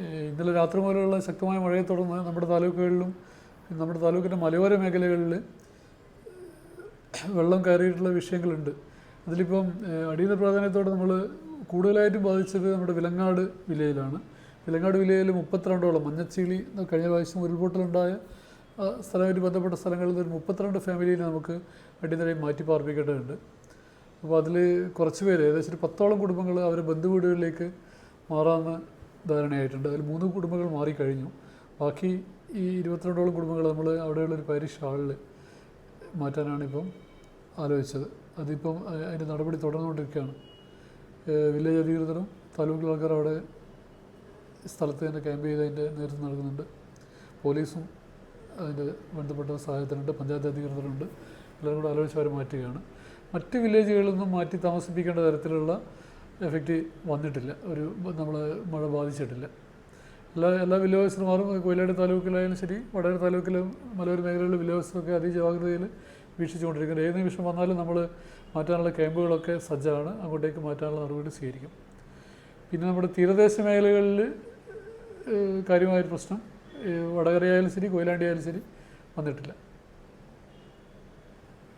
ഇന്നലെ രാത്രി മുതലുള്ള ശക്തമായ മഴയെ തുടർന്ന് നമ്മുടെ താലൂക്കുകളിലും നമ്മുടെ താലൂക്കിൻ്റെ മലയോര മേഖലകളിൽ വെള്ളം കയറിയിട്ടുള്ള വിഷയങ്ങളുണ്ട്. അതിലിപ്പം അടിയന്തര പ്രാധാന്യത്തോടെ നമ്മൾ കൂടുതലായിട്ടും ബാധിച്ചത് നമ്മുടെ വിലങ്ങാട് വില്ലേജിലാണ്. വിലങ്ങാട് വില്ലേജിൽ 32ഓളം മഞ്ഞച്ചീളി കഴിഞ്ഞ പ്രാവശ്യം ഉരുൾപൊട്ടലുണ്ടായ സ്ഥലമായിട്ട് ബന്ധപ്പെട്ട സ്ഥലങ്ങളിൽ ഒരു 32 ഫാമിലിയിൽ നമുക്ക് അടിയന്തരമായി മാറ്റി പാർപ്പിക്കേണ്ടതുണ്ട്. അപ്പോൾ അതിൽ കുറച്ച് പേര് ഏകദേശം ഒരു 10ഓളം കുടുംബങ്ങൾ അവരെ ബന്ധുവീടുകളിലേക്ക് മാറാമെന്ന് ധാരണയായിട്ടുണ്ട്. അതിൽ 3 കുടുംബങ്ങൾ മാറിക്കഴിഞ്ഞു. ബാക്കി ഈ 22ഓളം കുടുംബങ്ങൾ നമ്മൾ അവിടെയുള്ളൊരു പാരിഷ് ഹാളിൽ മാറ്റാനാണിപ്പം ആലോചിച്ചത്. അതിപ്പം അതിൻ്റെ നടപടി തുടർന്നുകൊണ്ടിരിക്കുകയാണ്. വില്ലേജ് അധികൃതരും താലൂക്കിൽ ആൾക്കാർ അവിടെ സ്ഥലത്ത് തന്നെ ക്യാമ്പ് ചെയ്ത് അതിൻ്റെ നേതൃത്വം നൽകുന്നുണ്ട്. പോലീസും അതിൻ്റെ ബന്ധപ്പെട്ട സഹായത്തിനുണ്ട്, പഞ്ചായത്ത് അധികൃതരുണ്ട്. എല്ലാവരും കൂടെ ആലോചിച്ച് അവർ മാറ്റുകയാണ്. മറ്റ് വില്ലേജുകളിൽ നിന്നും മാറ്റി താമസിപ്പിക്കേണ്ട തരത്തിലുള്ള എഫക്റ്റ് വന്നിട്ടില്ല. നമ്മളെ മഴ ബാധിച്ചിട്ടില്ല. എല്ലാ വില്ലേജ് ഓഫീസർമാരും കൊയിലാണ്ടി താലൂക്കിലായാലും ശരി, വടകര താലൂക്കിലും മലയോര മേഖലകളിലെ വില്ലേജ് ഓഫീസറൊക്കെ അതിജാഗ്രതയിൽ വീക്ഷിച്ചുകൊണ്ടിരിക്കുന്നത്. ഏത് നിമിഷം വന്നാലും നമ്മൾ മാറ്റാനുള്ള ക്യാമ്പുകളൊക്കെ സജ്ജമാണ്. അങ്ങോട്ടേക്ക് മാറ്റാനുള്ള നടപടി സ്വീകരിക്കും. പിന്നെ നമ്മുടെ തീരദേശ മേഖലകളിൽ കാര്യമായൊരു പ്രശ്നം വടകരയായാലും ശരി, കൊയിലാണ്ടി ആയാലും ശരി വന്നിട്ടില്ല.